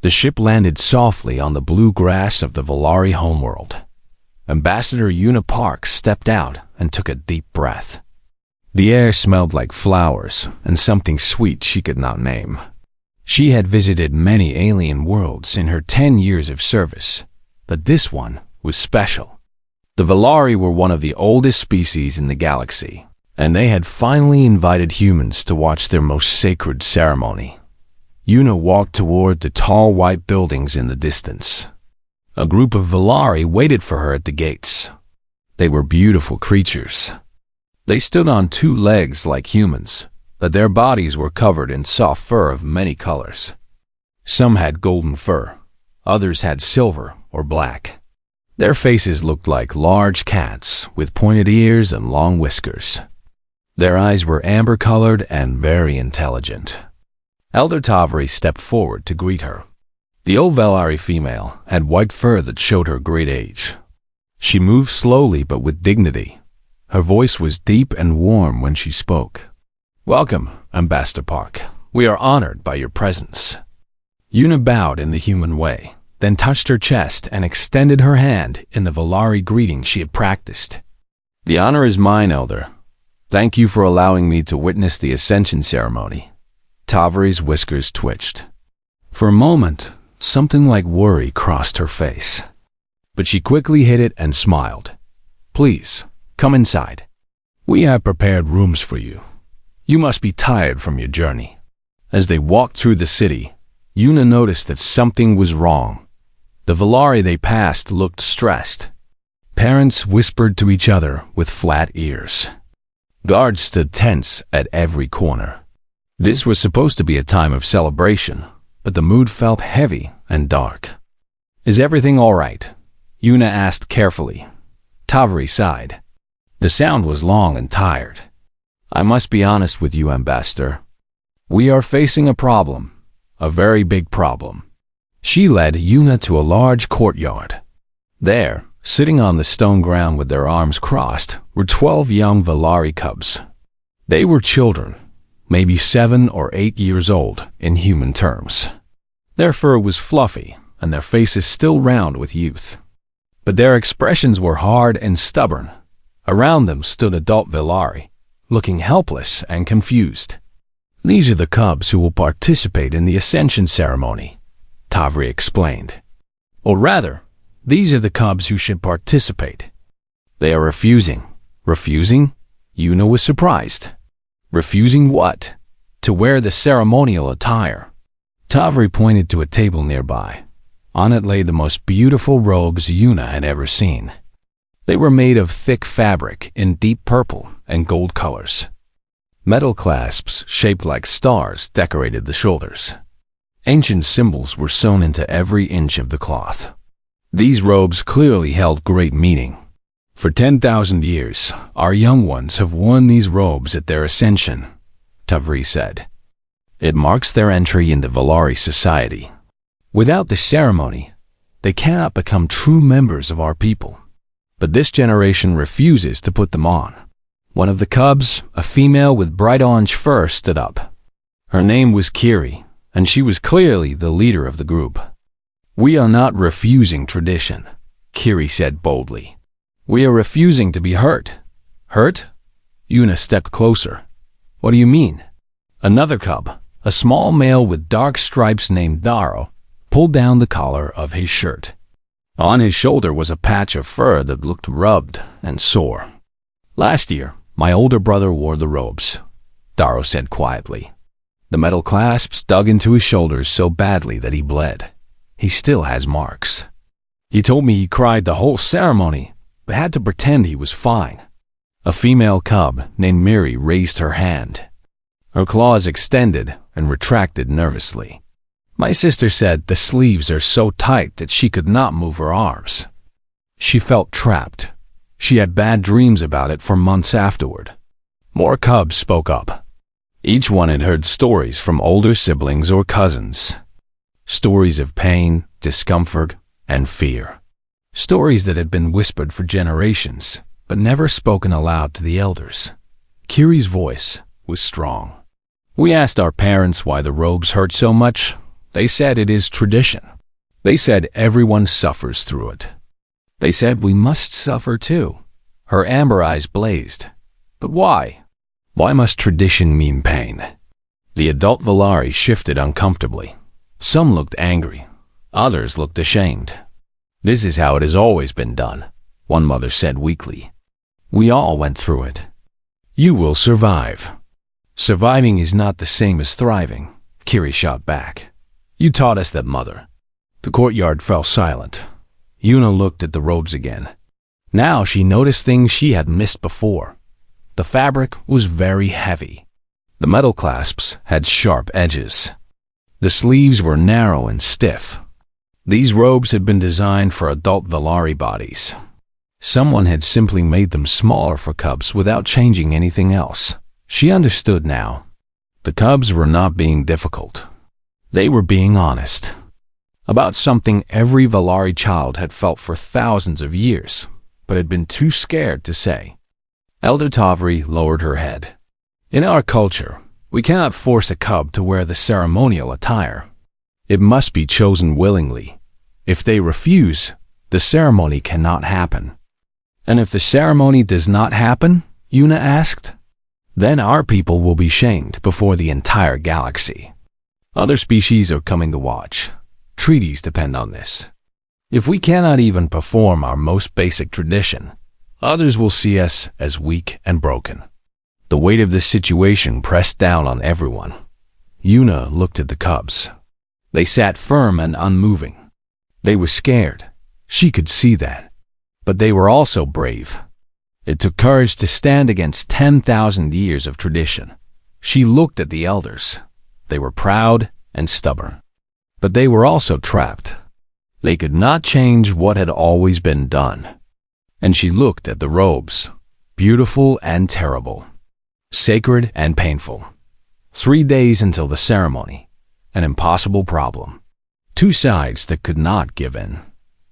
The ship landed softly on the blue grass of the Valari homeworld. Ambassador Una Park stepped out and took a deep breath. The air smelled like flowers and something sweet she could not name. She had visited many alien worlds in her 10 years of service, but this one was special. The Valari were one of the oldest species in the galaxy, and they had finally invited humans to watch their most sacred ceremony. Una walked toward the tall white buildings in the distance. A group of Valari waited for her at the gates. They were beautiful creatures. They stood on 2 legs like humans, but their bodies were covered in soft fur of many colors. Some had golden fur, others had silver or black. Their faces looked like large cats with pointed ears and long whiskers. Their eyes were amber-colored and very intelligent. Elder Tavri stepped forward to greet her. The old Valari female had white fur that showed her great age. She moved slowly but with dignity. Her voice was deep and warm when she spoke. "Welcome, Ambassador Park. We are honored by your presence." Una bowed in the human way, then touched her chest and extended her hand in the Valari greeting she had practiced. "The honor is mine, Elder. Thank you for allowing me to witness the Ascension ceremony." Tavri's whiskers twitched. For a moment, something like worry crossed her face. But she quickly hid it and smiled. "Please, come inside. We have prepared rooms for you. You must be tired from your journey." As they walked through the city, Una noticed that something was wrong. The Valari they passed looked stressed. Parents whispered to each other with flat ears. Guards stood tense at every corner. This was supposed to be a time of celebration, but the mood felt heavy and dark. "Is everything all right?" Una asked carefully. Tavri sighed. The sound was long and tired. "I must be honest with you, Ambassador. We are facing a problem, a very big problem." She led Una to a large courtyard. There, sitting on the stone ground with their arms crossed, were 12 young Valari cubs. They were children, maybe 7 or 8 years old in human terms. Their fur was fluffy, and their faces still round with youth. But their expressions were hard and stubborn. Around them stood adult Valari, looking helpless and confused. "These are the cubs who will participate in the Ascension ceremony," Tavri explained. "Or rather, these are the cubs who should participate. They are refusing." "Refusing?" Una was surprised. "Refusing what?" "To wear the ceremonial attire." Tavri pointed to a table nearby. On it lay the most beautiful robes Una had ever seen. They were made of thick fabric in deep purple and gold colors. Metal clasps shaped like stars decorated the shoulders. Ancient symbols were sewn into every inch of the cloth. These robes clearly held great meaning. "For 10,000 years, our young ones have worn these robes at their ascension," Tavri said. "It marks their entry into Valari society. Without the ceremony, they cannot become true members of our people. But this generation refuses to put them on." One of the cubs, a female with bright orange fur, stood up. Her name was Kiri, and she was clearly the leader of the group. "We are not refusing tradition," Kiri said boldly. "We are refusing to be hurt." "Hurt?" Una stepped closer. "What do you mean?" Another cub, a small male with dark stripes named Daro, pulled down the collar of his shirt. On his shoulder was a patch of fur that looked rubbed and sore. "Last year, my older brother wore the robes," Daro said quietly. The metal clasps dug into his shoulders so badly that he bled. He still has marks. "He told me he cried the whole ceremony, but had to pretend he was fine." A female cub named Miri raised her hand. Her claws extended and retracted nervously. "My sister said the sleeves are so tight that she could not move her arms. She felt trapped. She had bad dreams about it for months afterward." More cubs spoke up. Each one had heard stories from older siblings or cousins. Stories of pain, discomfort, and fear. Stories that had been whispered for generations, but never spoken aloud to the elders. Kiri's voice was strong. "We asked our parents why the robes hurt so much. They said it is tradition. They said everyone suffers through it. They said we must suffer too. Her amber eyes blazed. But why? Why must tradition mean pain? The adult Valari shifted uncomfortably. Some looked angry. Others looked ashamed. This is how it has always been done, one mother said weakly. We all went through it. You will survive. Surviving is not the same as thriving, Kiri shot back. You taught us that, mother. The courtyard fell silent. Yuna looked at the robes again. Now she noticed things she had missed before. The fabric was very heavy. The metal clasps had sharp edges. The sleeves were narrow and stiff. These robes had been designed for adult Valari bodies. Someone had simply made them smaller for cubs without changing anything else. She understood now. The cubs were not being difficult. They were being honest. About something every Valari child had felt for thousands of years, but had been too scared to say. Elder Tavri lowered her head. In our culture, we cannot force a cub to wear the ceremonial attire. It must be chosen willingly. If they refuse, the ceremony cannot happen. And if the ceremony does not happen, Yuna asked, then our people will be shamed before the entire galaxy. Other species are coming to watch. Treaties depend on this. If we cannot even perform our most basic tradition, others will see us as weak and broken. The weight of this situation pressed down on everyone. Yuna looked at the cubs. They sat firm and unmoving. They were scared. She could see that. But they were also brave. It took courage to stand against 10,000 years of tradition. She looked at the elders. They were proud and stubborn. But they were also trapped. They could not change what had always been done. And she looked at the robes, beautiful and terrible, sacred and painful. 3 days until the ceremony, an impossible problem. Two sides that could not give in.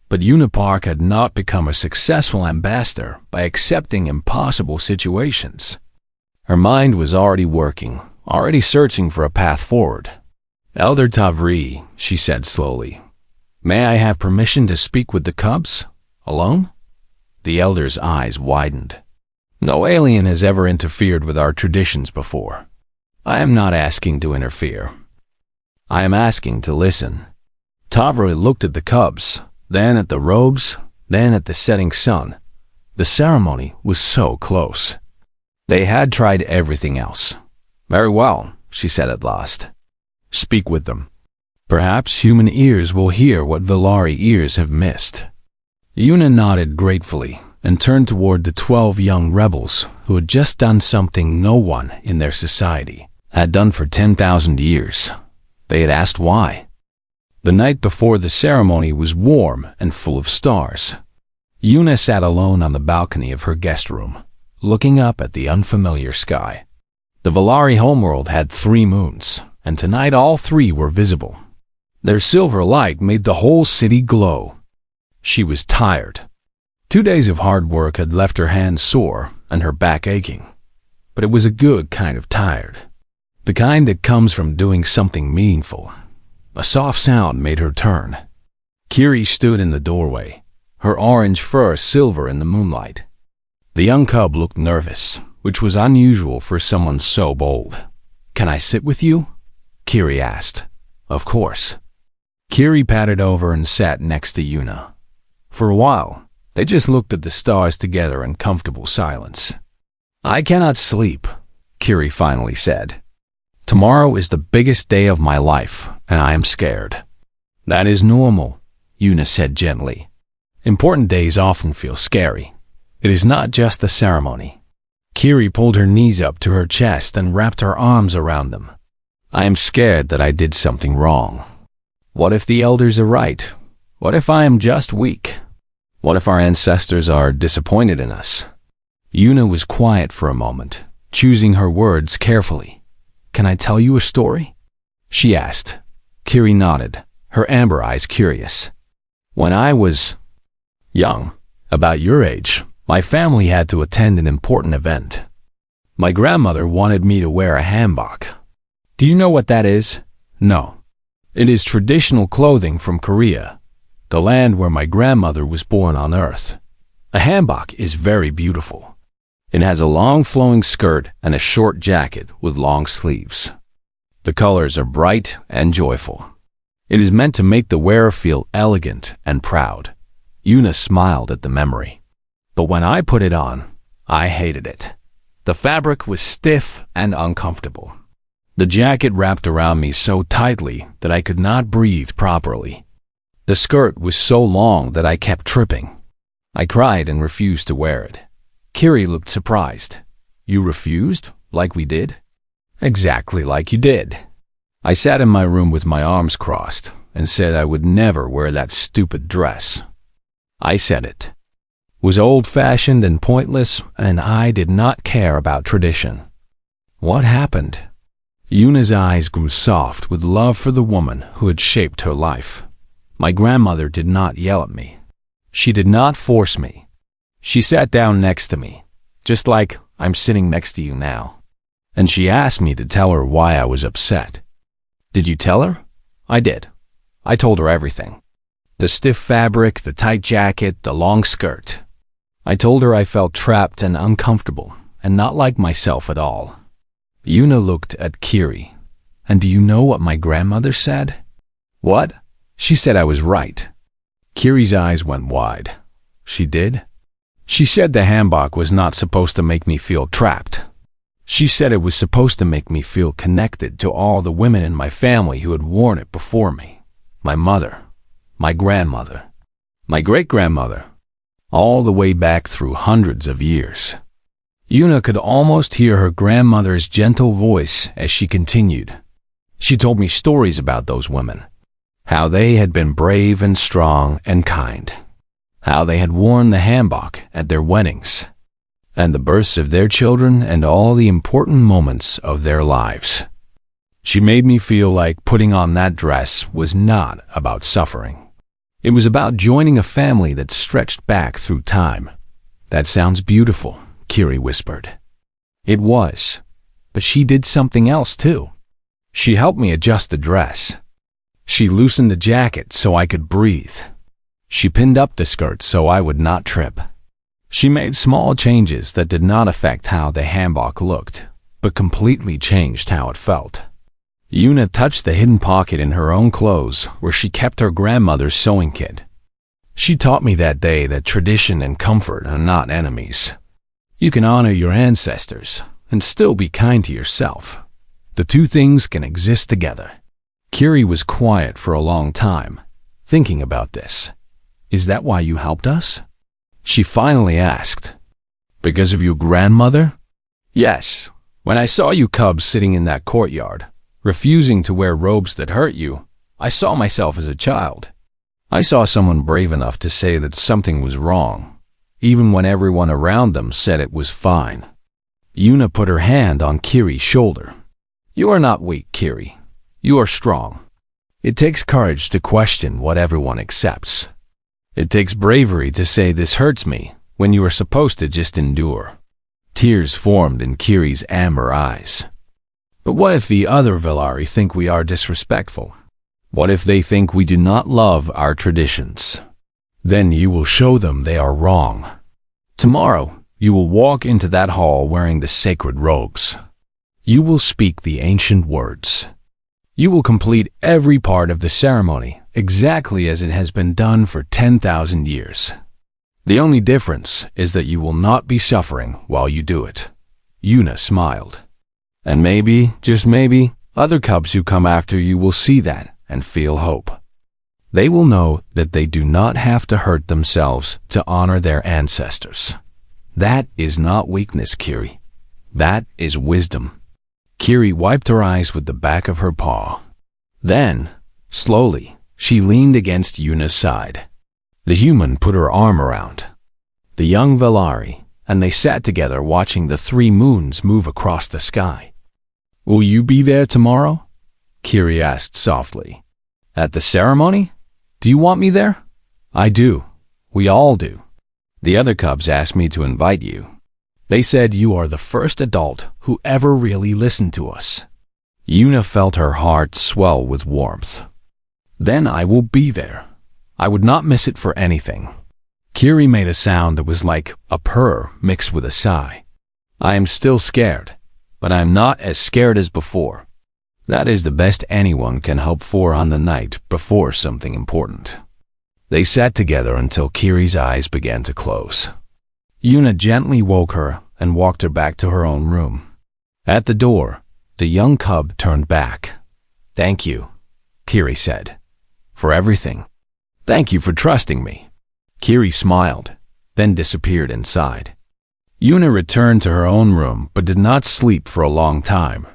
But Yuna Park had not become a successful ambassador by accepting impossible situations. Her mind was already working, already searching for a path forward. Elder Tavri, she said slowly, may I have permission to speak with the cubs? Alone? The elder's eyes widened. No alien has ever interfered with our traditions before. I am not asking to interfere. I am asking to listen. Tavri looked at the cubs, then at the robes, then at the setting sun. The ceremony was so close. They had tried everything else. Very well, she said at last. Speak with them. Perhaps human ears will hear what Valari ears have missed. Yuna nodded gratefully and turned toward the 12 young rebels who had just done something no one in their society had done for 10,000 years. They had asked why. The night before the ceremony was warm and full of stars. Yuna sat alone on the balcony of her guest room, looking up at the unfamiliar sky. The Valari homeworld had 3 moons, and tonight all 3 were visible. Their silver light made the whole city glow. She was tired. 2 days of hard work had left her hands sore and her back aching. But it was a good kind of tired. The kind that comes from doing something meaningful. A soft sound made her turn. Kiri stood in the doorway, her orange fur silver in the moonlight. The young cub looked nervous, which was unusual for someone so bold. Can I sit with you? Kiri asked. Of course. Kiri padded over and sat next to Yuna. For a while, they just looked at the stars together in comfortable silence. I cannot sleep, Kiri finally said. Tomorrow is the biggest day of my life, and I am scared. That is normal, Yuna said gently. Important days often feel scary. It is not just the ceremony. Kiri pulled her knees up to her chest and wrapped her arms around them. I am scared that I did something wrong. What if the elders are right? What if I am just weak? What if our ancestors are disappointed in us? Yuna was quiet for a moment, choosing her words carefully. Can I tell you a story? She asked. Kiri nodded, her amber eyes curious. When I was young, about your age, my family had to attend an important event. My grandmother wanted me to wear a hanbok. Do you know what that is? No. It is traditional clothing from Korea, the land where my grandmother was born on Earth. A hanbok is very beautiful. It has a long flowing skirt and a short jacket with long sleeves. The colors are bright and joyful. It is meant to make the wearer feel elegant and proud. Yuna smiled at the memory. But when I put it on, I hated it. The fabric was stiff and uncomfortable. The jacket wrapped around me so tightly that I could not breathe properly. The skirt was so long that I kept tripping. I cried and refused to wear it. Kiri looked surprised. You refused? Like we did? Exactly like you did. I sat in my room with my arms crossed and said I would never wear that stupid dress. I said it was old-fashioned and pointless, and I did not care about tradition. What happened? Yuna's eyes grew soft with love for the woman who had shaped her life. My grandmother did not yell at me. She did not force me. She sat down next to me, just like I'm sitting next to you now. And she asked me to tell her why I was upset. Did you tell her? I did. I told her everything. The stiff fabric, the tight jacket, the long skirt. I told her I felt trapped and uncomfortable and not like myself at all. Yuna looked at Kiri. And do you know what my grandmother said? What? She said I was right. Kiri's eyes went wide. She did? She said the hanbok was not supposed to make me feel trapped. She said it was supposed to make me feel connected to all the women in my family who had worn it before me. My mother, my grandmother, my great-grandmother, all the way back through hundreds of years. Yuna could almost hear her grandmother's gentle voice as she continued. She told me stories about those women, how they had been brave and strong and kind, how they had worn the hanbok at their weddings, and the births of their children and all the important moments of their lives. She made me feel like putting on that dress was not about suffering. It was about joining a family that stretched back through time. That sounds beautiful, Kiri whispered. It was, but she did something else too. She helped me adjust the dress. She loosened the jacket so I could breathe. She pinned up the skirt so I would not trip. She made small changes that did not affect how the hanbok looked, but completely changed how it felt. Yuna touched the hidden pocket in her own clothes where she kept her grandmother's sewing kit. She taught me that day that tradition and comfort are not enemies. You can honor your ancestors and still be kind to yourself. The two things can exist together. Kiri was quiet for a long time, thinking about this. Is that why you helped us? She finally asked. Because of your grandmother? Yes. When I saw you cubs sitting in that courtyard, refusing to wear robes that hurt you, I saw myself as a child. I saw someone brave enough to say that something was wrong, even when everyone around them said it was fine. Yuna put her hand on Kiri's shoulder. You are not weak, Kiri. You are strong. It takes courage to question what everyone accepts. It takes bravery to say this hurts me when you are supposed to just endure. Tears formed in Kiri's amber eyes. But what if the other Velari think we are disrespectful? What if they think we do not love our traditions? Then you will show them they are wrong. Tomorrow, you will walk into that hall wearing the sacred robes. You will speak the ancient words. You will complete every part of the ceremony exactly as it has been done for 10,000 years. The only difference is that you will not be suffering while you do it. Yuna smiled. And maybe, just maybe, other cubs who come after you will see that and feel hope. They will know that they do not have to hurt themselves to honor their ancestors. That is not weakness, Kiri. That is wisdom. Kiri wiped her eyes with the back of her paw. Then, slowly, she leaned against Yuna's side. The human put her arm around the young Velari, and they sat together watching the three moons move across the sky. Will you be there tomorrow? Kiri asked softly. At the ceremony? Do you want me there? I do. We all do. The other cubs asked me to invite you. They said you are the first adult who ever really listened to us. Yuna felt her heart swell with warmth. Then I will be there. I would not miss it for anything. Kiri made a sound that was like a purr mixed with a sigh. I am still scared, but I am not as scared as before. That is the best anyone can hope for on the night before something important. They sat together until Kiri's eyes began to close. Yuna gently woke her and walked her back to her own room. At the door, the young cub turned back. "Thank you," Kiri said, "for everything. Thank you for trusting me." Kiri smiled, then disappeared inside. Yuna returned to her own room but did not sleep for a long time.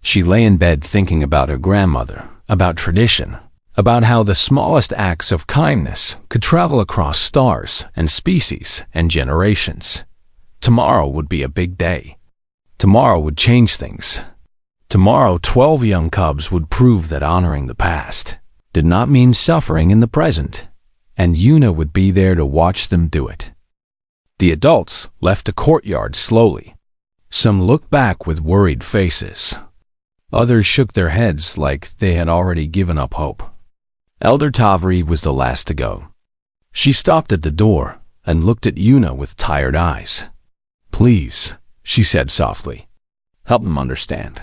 She lay in bed thinking about her grandmother, about tradition, about how the smallest acts of kindness could travel across stars and species and generations. Tomorrow would be a big day. Tomorrow would change things. Tomorrow, 12 young cubs would prove that honoring the past did not mean suffering in the present, and Yuna would be there to watch them do it. The adults left the courtyard slowly. Some looked back with worried faces. Others shook their heads like they had already given up hope. Elder Tavri was the last to go. She stopped at the door and looked at Yuna with tired eyes. "Please," she said softly, "help them understand."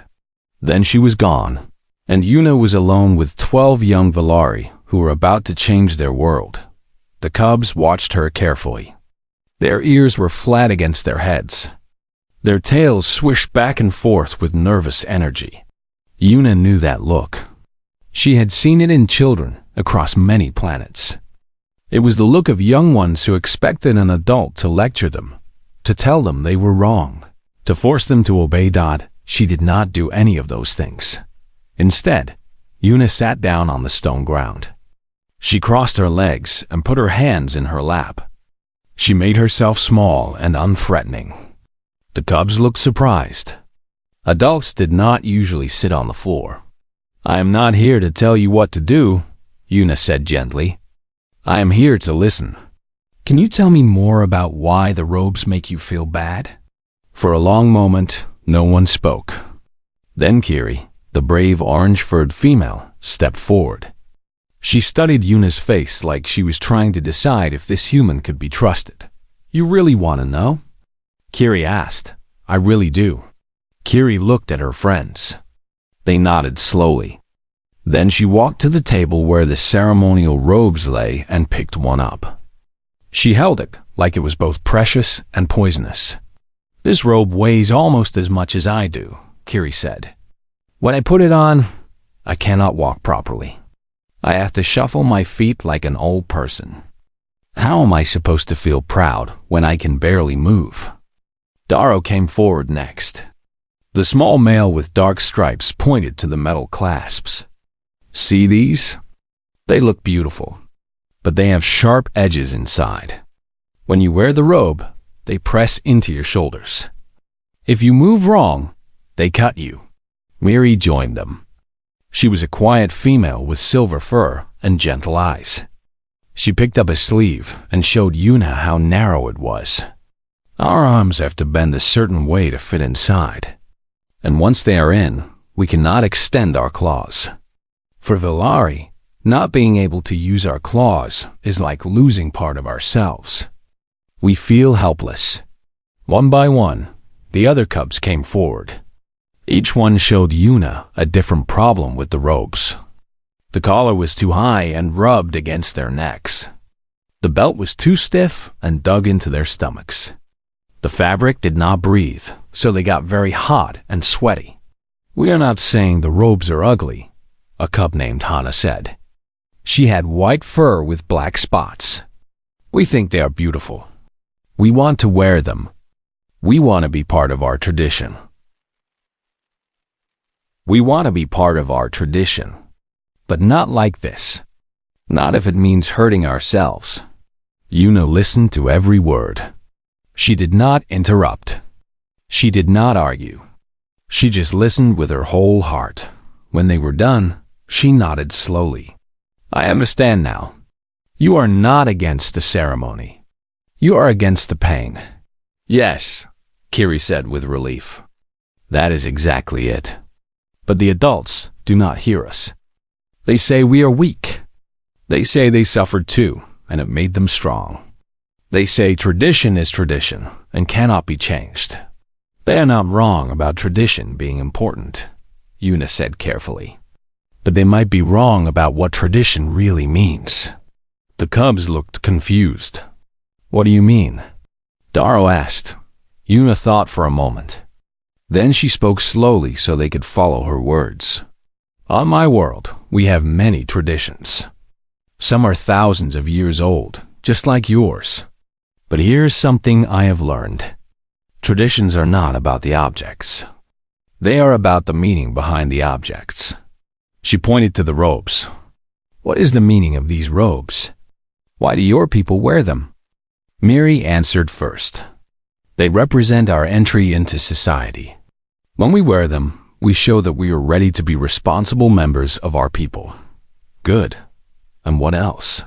Then she was gone, and Yuna was alone with 12 young Valari who were about to change their world. The cubs watched her carefully. Their ears were flat against their heads. Their tails swished back and forth with nervous energy. Yuna knew that look. She had seen it in children across many planets. It was the look of young ones who expected an adult to lecture them, to tell them they were wrong, to force them to obey. She did not do any of those things. Instead, Yuna sat down on the stone ground. She crossed her legs and put her hands in her lap. She made herself small and unthreatening. The cubs looked surprised. Adults did not usually sit on the floor. "I am not here to tell you what to do," Yuna said gently. "I am here to listen. Can you tell me more about why the robes make you feel bad?" For a long moment, no one spoke. Then Kiri, the brave orange-furred female, stepped forward. She studied Yuna's face like she was trying to decide if this human could be trusted. "You really want to know?" Kiri asked. "I really do." Kiri looked at her friends. They nodded slowly. Then she walked to the table where the ceremonial robes lay and picked one up. She held it like it was both precious and poisonous. "This robe weighs almost as much as I do," Kiri said. "When I put it on, I cannot walk properly. I have to shuffle my feet like an old person. How am I supposed to feel proud when I can barely move?" Daro came forward next. The small male with dark stripes pointed to the metal clasps. "See these? They look beautiful, but they have sharp edges inside. When you wear the robe, they press into your shoulders. If you move wrong, they cut you." Miri joined them. She was a quiet female with silver fur and gentle eyes. She picked up a sleeve and showed Yuna how narrow it was. "Our arms have to bend a certain way to fit inside. And once they are in, we cannot extend our claws. For Valari, not being able to use our claws is like losing part of ourselves. We feel helpless." One by one, the other cubs came forward. Each one showed Yuna a different problem with the robes. The collar was too high and rubbed against their necks. The belt was too stiff and dug into their stomachs. The fabric did not breathe, so they got very hot and sweaty. "We are not saying the robes are ugly," a cub named Hana said. She had white fur with black spots. "We think they are beautiful. We want to wear them. We want to be part of our tradition. We want to be part of our tradition, but not like this. Not if it means hurting ourselves." Yuna listened to every word. She did not interrupt. She did not argue. She just listened with her whole heart. When they were done, she nodded slowly. "I understand now. You are not against the ceremony. You are against the pain." "Yes," Kiri said with relief. "That is exactly it. But the adults do not hear us. They say we are weak, They say they suffered too, and it made them strong. They say tradition is tradition and cannot be changed. They are not wrong about tradition being important, Una said carefully. But they might be wrong about what tradition really means. The cubs looked confused. What do you mean? Darrow asked. Una thought for a moment. Then she spoke slowly so they could follow her words. On my world, we have many traditions. Some are thousands of years old, just like yours. But here's something I have learned. Traditions are not about the objects. They are about the meaning behind the objects. She pointed to the robes. What is the meaning of these robes? Why do your people wear them? Miri answered first. They represent our entry into society. When we wear them, we show that we are ready to be responsible members of our people. Good. And what else?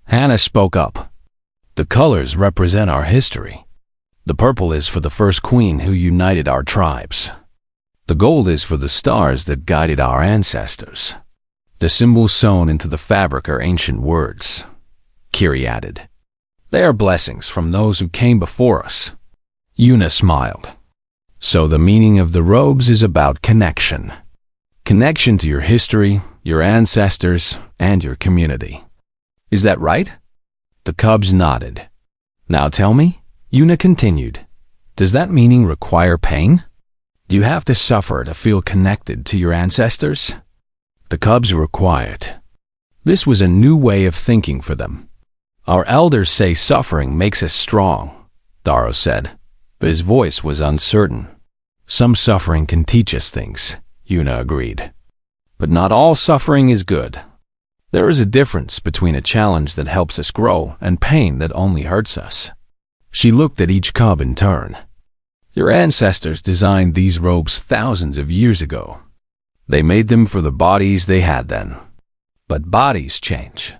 Hannah spoke up. The colors represent our history. The purple is for the first queen who united our tribes. The gold is for the stars that guided our ancestors. The symbols sewn into the fabric are ancient words, Kiri added. They are blessings from those who came before us. Una smiled. So the meaning of the robes is about connection. Connection to your history, your ancestors, and your community. Is that right? The cubs nodded. Now tell me, Una continued, does that meaning require pain? Do you have to suffer to feel connected to your ancestors? The cubs were quiet. This was a new way of thinking for them. Our elders say suffering makes us strong, Darrow said, but his voice was uncertain. Some suffering can teach us things, Una agreed. But not all suffering is good. There is a difference between a challenge that helps us grow and pain that only hurts us. She looked at each cub in turn. Your ancestors designed these robes thousands of years ago. They made them for the bodies they had then. But bodies change.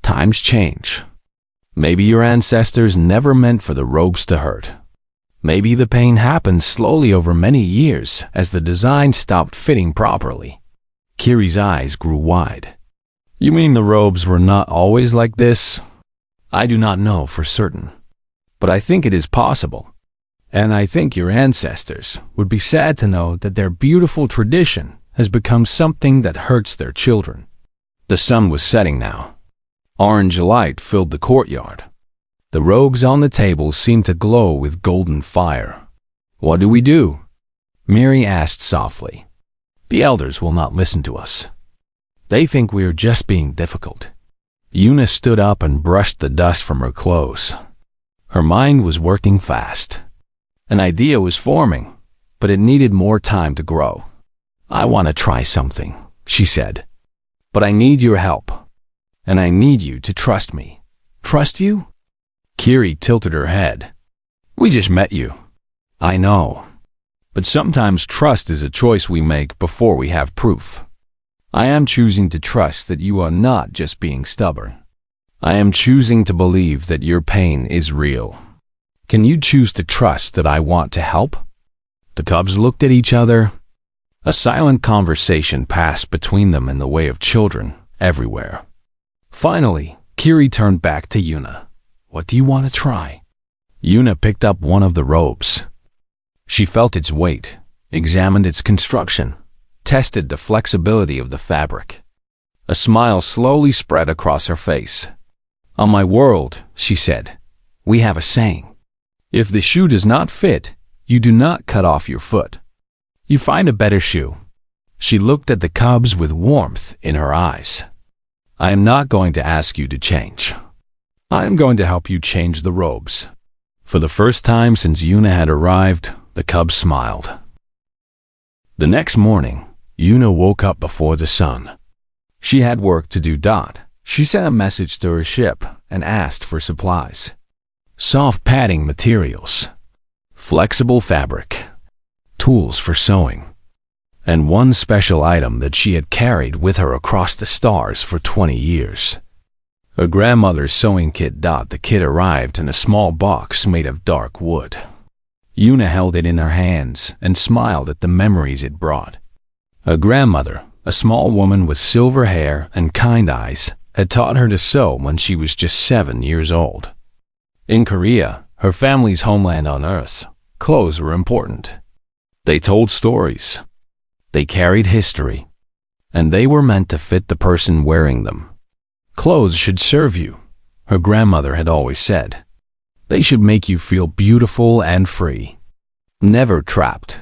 Times change. Maybe your ancestors never meant for the robes to hurt. Maybe the pain happened slowly over many years as the design stopped fitting properly. Kiri's eyes grew wide. You mean the robes were not always like this? I do not know for certain. But I think it is possible. And I think your ancestors would be sad to know that their beautiful tradition has become something that hurts their children. The sun was setting now. Orange light filled the courtyard. The robes on the table seemed to glow with golden fire. What do we do? Miri asked softly. The elders will not listen to us. They think we are just being difficult. Una stood up and brushed the dust from her clothes. Her mind was working fast. An idea was forming, but it needed more time to grow. I want to try something, she said. But I need your help. And I need you to trust me. Trust you? Kiri tilted her head. We just met you. I know. But sometimes trust is a choice we make before we have proof. I am choosing to trust that you are not just being stubborn. I am choosing to believe that your pain is real. Can you choose to trust that I want to help? The cubs looked at each other. A silent conversation passed between them in the way of children everywhere. Finally, Kiri turned back to Una. What do you want to try? Una picked up one of the robes. She felt its weight, examined its construction, tested the flexibility of the fabric. A smile slowly spread across her face. On my world, she said, we have a saying. If the shoe does not fit, you do not cut off your foot. You find a better shoe. She looked at the cubs with warmth in her eyes. I am not going to ask you to change. I am going to help you change the robes. For the first time since Una had arrived, the cubs smiled. The next morning, Una woke up before the sun. She had work to do. She sent a message to her ship and asked for supplies. Soft padding materials, flexible fabric, tools for sewing, and one special item that she had carried with her across the stars for 20 years. Her grandmother's sewing kit. The kit arrived in a small box made of dark wood. Una held it in her hands and smiled at the memories it brought. Her grandmother, a small woman with silver hair and kind eyes, had taught her to sew when she was just 7 years old. In Korea, her family's homeland on Earth, clothes were important. They told stories. They carried history. And they were meant to fit the person wearing them. Clothes should serve you, her grandmother had always said. They should make you feel beautiful and free, never trapped.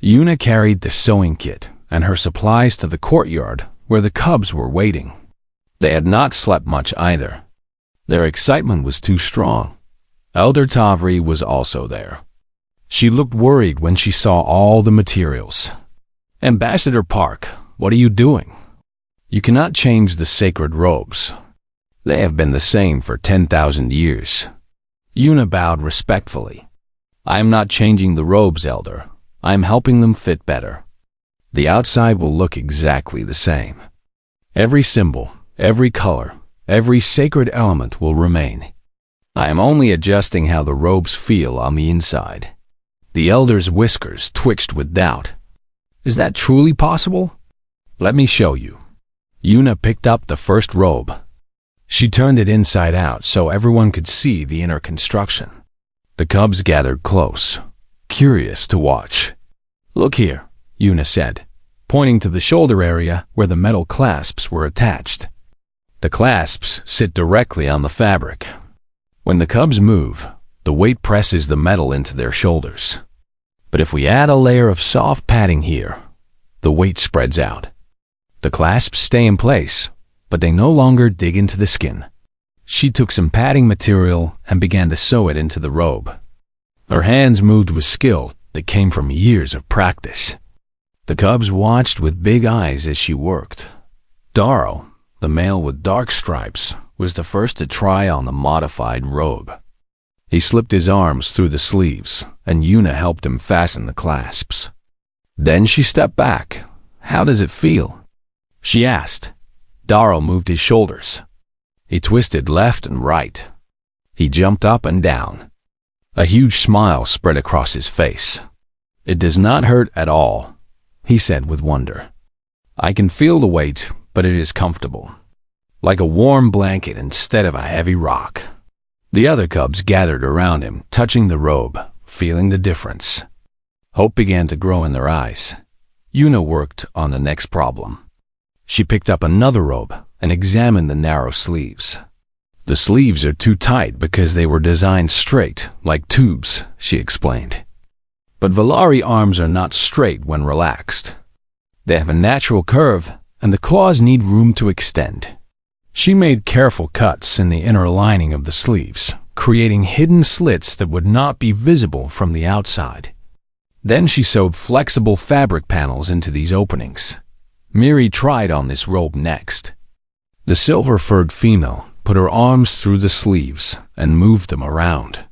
Yuna carried the sewing kit and her supplies to the courtyard where the cubs were waiting. They had not slept much either. Their excitement was too strong. Elder Tavri was also there. She looked worried when she saw all the materials. "Ambassador Park, what are you doing? You cannot change the sacred robes. They have been the same for 10,000 years. Yuna bowed respectfully. "I am not changing the robes, Elder. I am helping them fit better. The outside will look exactly the same. Every symbol, every color, every sacred element will remain. I am only adjusting how the robes feel on the inside." The Elder's whiskers twitched with doubt. "Is that truly possible? Let me show you." Yuna picked up the first robe. She turned it inside out so everyone could see the inner construction. The cubs gathered close, curious to watch. "Look here," Yuna said, pointing to the shoulder area where the metal clasps were attached. The clasps sit directly on the fabric. When the cubs move, the weight presses the metal into their shoulders. But if we add a layer of soft padding here, the weight spreads out. The clasps stay in place, but they no longer dig into the skin. She took some padding material and began to sew it into the robe. Her hands moved with skill that came from years of practice. The cubs watched with big eyes as she worked. Darrow, the male with dark stripes, was the first to try on the modified robe. He slipped his arms through the sleeves, and Yuna helped him fasten the clasps. Then she stepped back. "How does it feel?" she asked. Darrow moved his shoulders. He twisted left and right. He jumped up and down. A huge smile spread across his face. "It does not hurt at all," he said with wonder. "I can feel the weight, but it is comfortable. Like a warm blanket instead of a heavy rock." The other cubs gathered around him, touching the robe, feeling the difference. Hope began to grow in their eyes. Yuna worked on the next problem. She picked up another robe and examined the narrow sleeves. "The sleeves are too tight because they were designed straight, like tubes," she explained. "But Valari arms are not straight when relaxed. They have a natural curve, and the claws need room to extend." She made careful cuts in the inner lining of the sleeves, creating hidden slits that would not be visible from the outside. Then she sewed flexible fabric panels into these openings. Miri tried on this robe next. The silver-furred female put her arms through the sleeves and moved them around.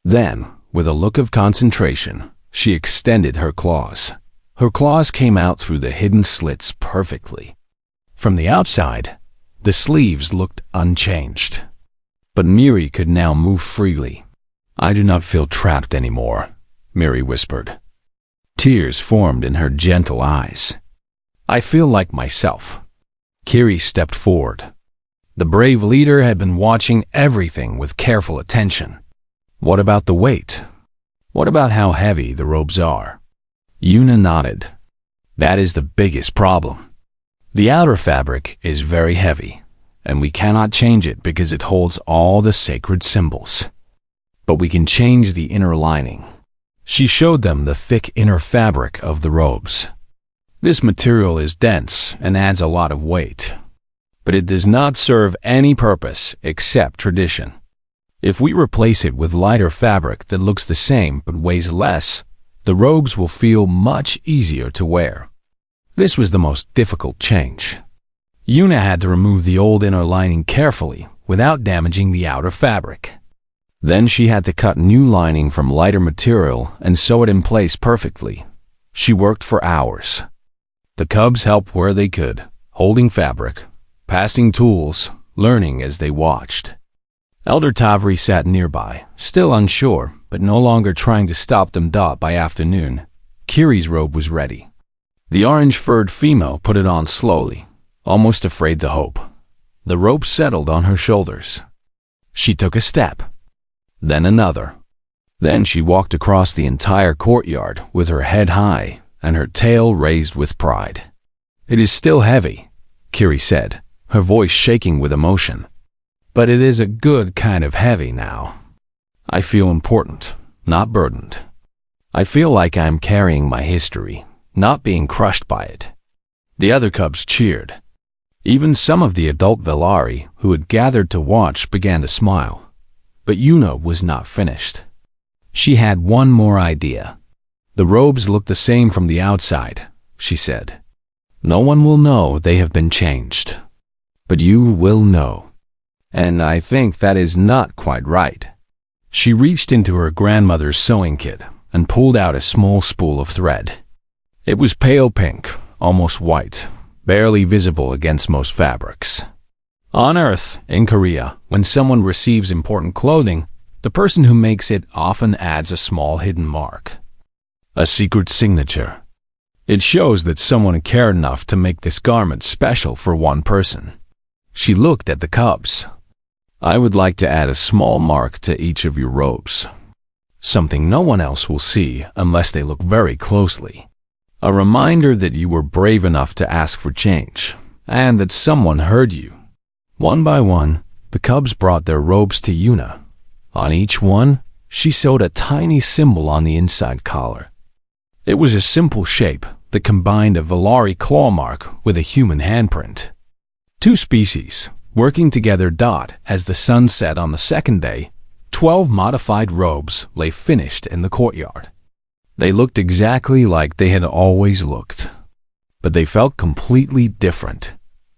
Then, with a look of concentration, she extended her claws. Her claws came out through the hidden slits perfectly. From the outside, the sleeves looked unchanged. But Miri could now move freely. "I do not feel trapped anymore," Miri whispered. Tears formed in her gentle eyes. "I feel like myself." Kiri stepped forward. The brave leader had been watching everything with careful attention. "What about the weight? What about how heavy the robes are?" Yuna nodded. "That is the biggest problem. The outer fabric is very heavy, and we cannot change it because it holds all the sacred symbols. But we can change the inner lining." She showed them the thick inner fabric of the robes. "This material is dense and adds a lot of weight, but it does not serve any purpose except tradition. If we replace it with lighter fabric that looks the same but weighs less, the robes will feel much easier to wear." This was the most difficult change. Yuna had to remove the old inner lining carefully without damaging the outer fabric. Then she had to cut new lining from lighter material and sew it in place perfectly. She worked for hours. The cubs helped where they could, holding fabric, passing tools, learning as they watched. Elder Tavri sat nearby, still unsure, but no longer trying to stop them. By afternoon, Kiri's robe was ready. The orange-furred female put it on slowly, almost afraid to hope. The rope settled on her shoulders. She took a step, then another. Then she walked across the entire courtyard with her head high and her tail raised with pride. "It is still heavy," Kiri said, her voice shaking with emotion. "But it is a good kind of heavy now. I feel important, not burdened. I feel like I'm carrying my history, not being crushed by it." The other cubs cheered. Even some of the adult Velari who had gathered to watch began to smile. But Yuna was not finished. She had one more idea. "The robes look the same from the outside," she said. "No one will know they have been changed. But you will know. And I think that is not quite right." She reached into her grandmother's sewing kit and pulled out a small spool of thread. It was pale pink, almost white, barely visible against most fabrics. On Earth, in Korea, when someone receives important clothing, the person who makes it often adds a small hidden mark. A secret signature. It shows that someone cared enough to make this garment special for one person. She looked at the cubs. "I would like to add a small mark to each of your robes. Something no one else will see unless they look very closely. A reminder that you were brave enough to ask for change, and that someone heard you." One by one, the cubs brought their robes to Yuna. On each one, she sewed a tiny symbol on the inside collar. It was a simple shape that combined a Velari claw mark with a human handprint. Two species, working together. As the sun set on the second day, 12 modified robes lay finished in the courtyard. They looked exactly like they had always looked, but they felt completely different.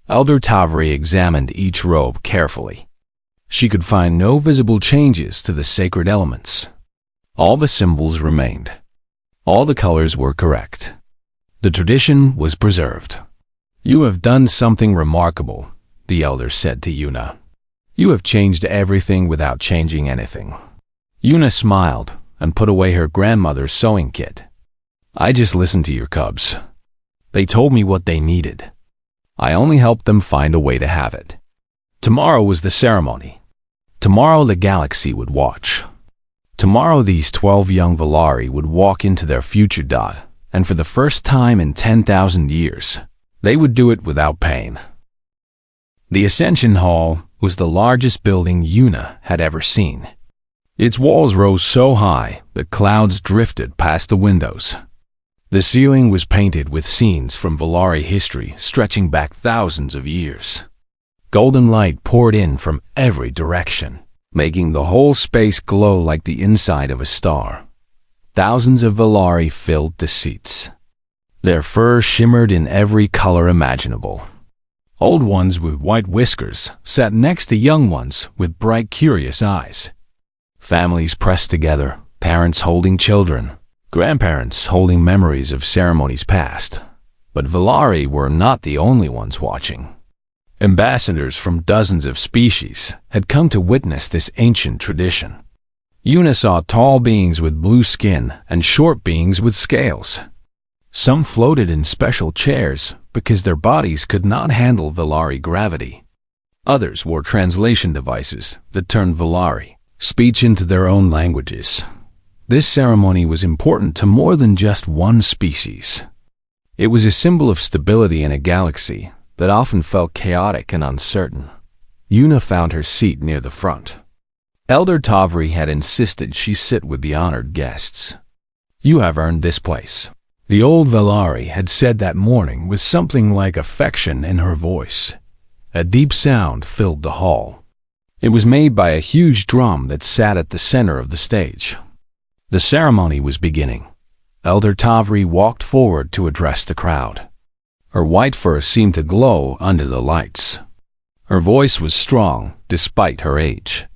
Elder Tavri examined each robe carefully. She could find no visible changes to the sacred elements. All the symbols remained. All the colors were correct. The tradition was preserved. "You have done something remarkable," the elder said to Yuna. "You have changed everything without changing anything." Yuna smiled and put away her grandmother's sewing kit. "I just listened to your cubs. They told me what they needed. I only helped them find a way to have it." Tomorrow was the ceremony. Tomorrow the galaxy would watch. Tomorrow these 12 young Velari would walk into their future. And for the first time in 10,000 years, they would do it without pain. The Ascension Hall was the largest building Yuna had ever seen. Its walls rose so high that clouds drifted past the windows. The ceiling was painted with scenes from Velari history stretching back thousands of years. Golden light poured in from every direction, making the whole space glow like the inside of a star. Thousands of Velari filled the seats. Their fur shimmered in every color imaginable. Old ones with white whiskers sat next to young ones with bright, curious eyes. Families pressed together, parents holding children, grandparents holding memories of ceremonies past. But Velari were not the only ones watching. Ambassadors from dozens of species had come to witness this ancient tradition. Yuna saw tall beings with blue skin and short beings with scales. Some floated in special chairs because their bodies could not handle Velari gravity. Others wore translation devices that turned Velari speech into their own languages. This ceremony was important to more than just one species. It was a symbol of stability in a galaxy that often felt chaotic and uncertain. Yuna found her seat near the front. Elder Tavri had insisted she sit with the honored guests. "You have earned this place," the old Velari had said that morning with something like affection in her voice. A deep sound filled the hall. It was made by a huge drum that sat at the center of the stage. The ceremony was beginning. Elder Tavri walked forward to address the crowd. Her white fur seemed to glow under the lights. Her voice was strong, despite her age.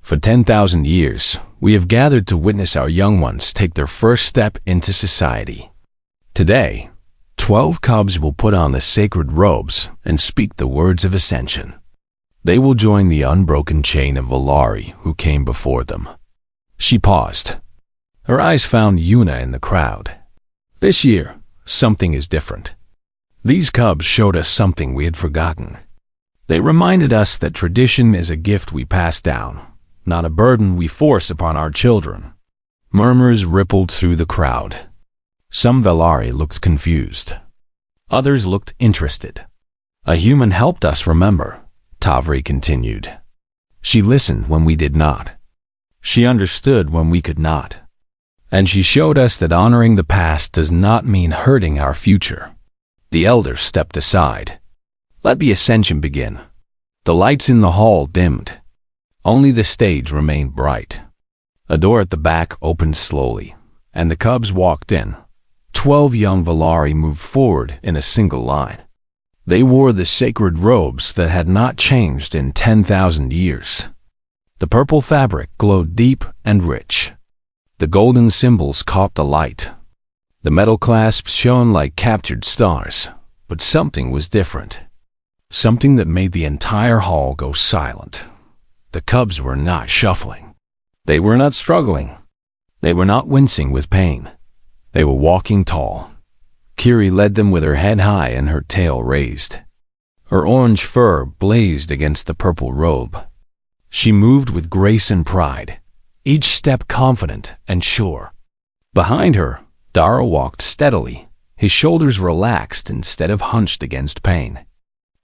"For 10,000 years, we have gathered to witness our young ones take their first step into society. Today, 12 cubs will put on the sacred robes and speak the words of ascension. They will join the unbroken chain of Velari who came before them." She paused. Her eyes found Yuna in the crowd. "This year, something is different. These cubs showed us something we had forgotten. They reminded us that tradition is a gift we pass down, not a burden we force upon our children. Murmurs rippled through the crowd. Some Valari looked confused. Others looked interested. A human helped us remember, Tavri continued. She listened when we did not. She understood when we could not. And she showed us that honoring the past does not mean hurting our future. The elder stepped aside. Let the ascension begin. The lights in the hall dimmed. Only the stage remained bright. A door at the back opened slowly, and the cubs walked in. 12 young Valari moved forward in a single line. They wore the sacred robes that had not changed in 10,000 years. The purple fabric glowed deep and rich. The golden symbols caught the light. The metal clasps shone like captured stars, but something was different. Something that made the entire hall go silent. The cubs were not shuffling. They were not struggling. They were not wincing with pain. They were walking tall. Kiri led them with her head high and her tail raised. Her orange fur blazed against the purple robe. She moved with grace and pride, each step confident and sure. Behind her, Dara walked steadily, his shoulders relaxed instead of hunched against pain.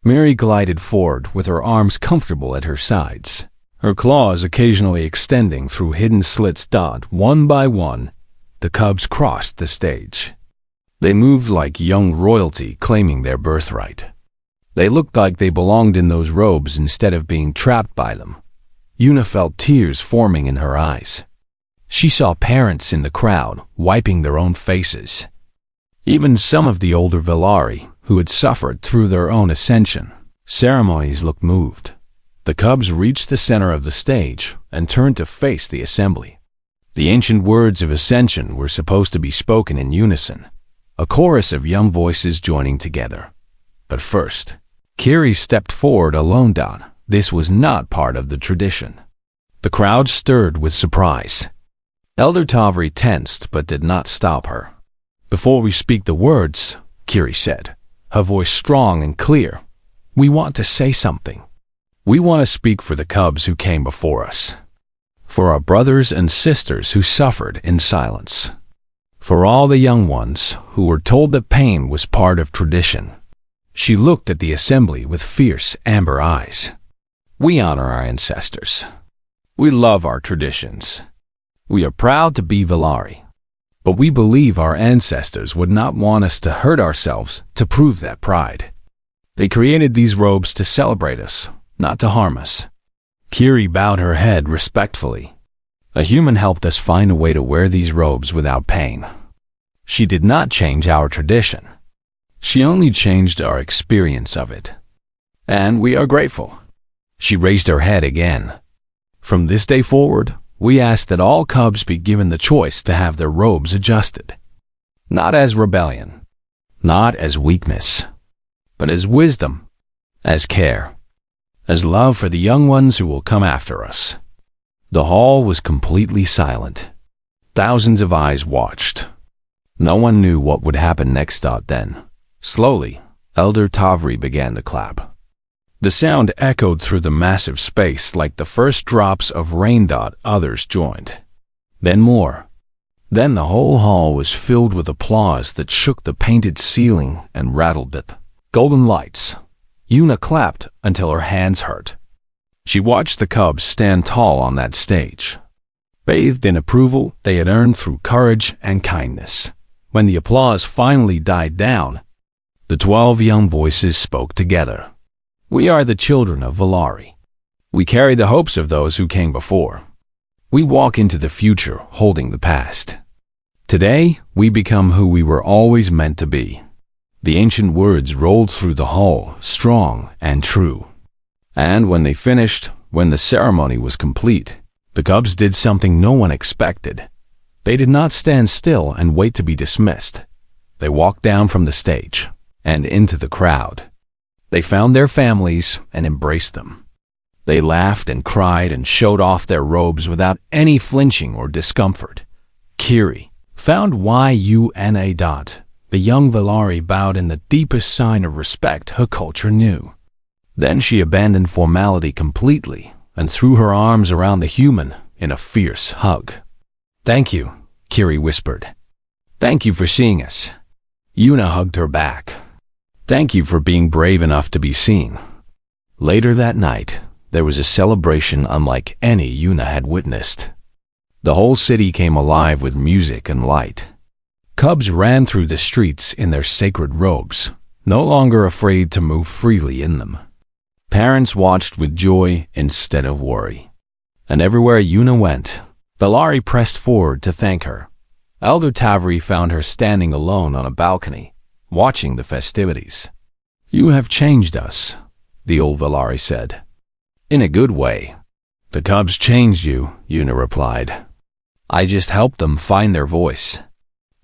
Mary glided forward with her arms comfortable at her sides, her claws occasionally extending through hidden slits. One by one, the cubs crossed the stage. They moved like young royalty claiming their birthright. They looked like they belonged in those robes instead of being trapped by them. Una felt tears forming in her eyes. She saw parents in the crowd wiping their own faces. Even some of the older Valari, who had suffered through their own ascension ceremonies, looked moved. The cubs reached the center of the stage and turned to face the assembly. The ancient words of ascension were supposed to be spoken in unison, a chorus of young voices joining together. But first, Kiri stepped forward alone. This was not part of the tradition. The crowd stirred with surprise. Elder Tavri tensed but did not stop her. Before we speak the words, Kiri said, her voice strong and clear, we want to say something. We want to speak for the cubs who came before us, for our brothers and sisters who suffered in silence, for all the young ones who were told that pain was part of tradition. She looked at the assembly with fierce amber eyes. We honor our ancestors. We love our traditions. We are proud to be Valari. But we believe our ancestors would not want us to hurt ourselves to prove that pride. They created these robes to celebrate us, not to harm us. Kiri bowed her head respectfully. A human helped us find a way to wear these robes without pain. She did not change our tradition. She only changed our experience of it. And we are grateful. She raised her head again. From this day forward, we ask that all cubs be given the choice to have their robes adjusted. Not as rebellion, not as weakness, but as wisdom, as care, as love for the young ones who will come after us. The hall was completely silent. Thousands of eyes watched. No one knew what would happen next. Then, slowly, Elder Tavri began to clap. The sound echoed through the massive space like the first drops of rain. Others joined. Then more. Then the whole hall was filled with applause that shook the painted ceiling and rattled the golden lights. Una clapped until her hands hurt. She watched the cubs stand tall on that stage. Bathed in approval they had earned through courage and kindness. When the applause finally died down, the 12 young voices spoke together. We are the children of Valari. We carry the hopes of those who came before. We walk into the future holding the past. Today, we become who we were always meant to be. The ancient words rolled through the hall, strong and true. And when they finished, when the ceremony was complete, the cubs did something no one expected. They did not stand still and wait to be dismissed. They walked down from the stage and into the crowd. They found their families and embraced them. They laughed and cried and showed off their robes without any flinching or discomfort. Kiri found Yuna. The young Valari bowed in the deepest sign of respect her culture knew. Then she abandoned formality completely and threw her arms around the human in a fierce hug. "Thank you," Kiri whispered. "Thank you for seeing us." Yuna hugged her back. "Thank you for being brave enough to be seen." Later that night, there was a celebration unlike any Yuna had witnessed. The whole city came alive with music and light. Cubs ran through the streets in their sacred robes, no longer afraid to move freely in them. Parents watched with joy instead of worry. And everywhere Yuna went, Valari pressed forward to thank her. Elder Tavri found her standing alone on a balcony, watching the festivities. "You have changed us," the old Valari said. "In a good way." "The Cubs changed you," Yuna replied. "I just helped them find their voice."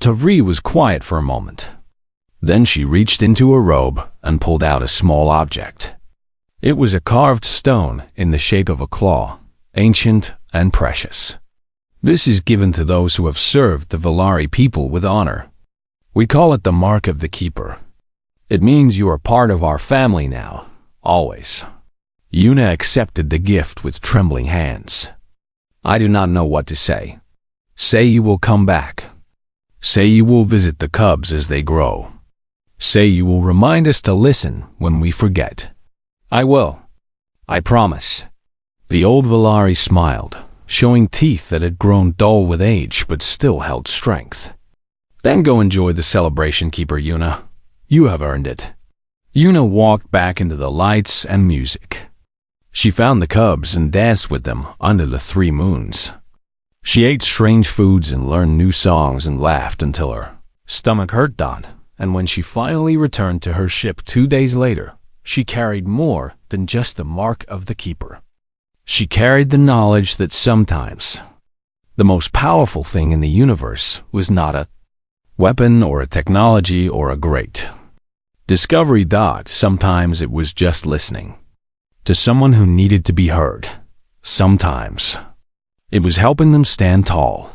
Tavri was quiet for a moment. Then she reached into her robe and pulled out a small object. It was a carved stone in the shape of a claw, ancient and precious. "This is given to those who have served the Valari people with honor. We call it the Mark of the Keeper. It means you are part of our family now, always." Yuna accepted the gift with trembling hands. "I do not know what to say. Say you will come back. Say you will visit the Cubs as they grow. Say you will remind us to listen when we forget." "I will. I promise." The old Valari smiled, showing teeth that had grown dull with age but still held strength. "Then go enjoy the celebration, Keeper Yuna. You have earned it." Yuna walked back into the lights and music. She found the Cubs and danced with them under the 3 moons. She ate strange foods and learned new songs and laughed until her stomach hurt. And when she finally returned to her ship 2 days later, she carried more than just the Mark of the Keeper. She carried the knowledge that sometimes the most powerful thing in the universe was not a weapon or a technology or a great discovery. Sometimes it was just listening to someone who needed to be heard. Sometimes it was helping them stand tall.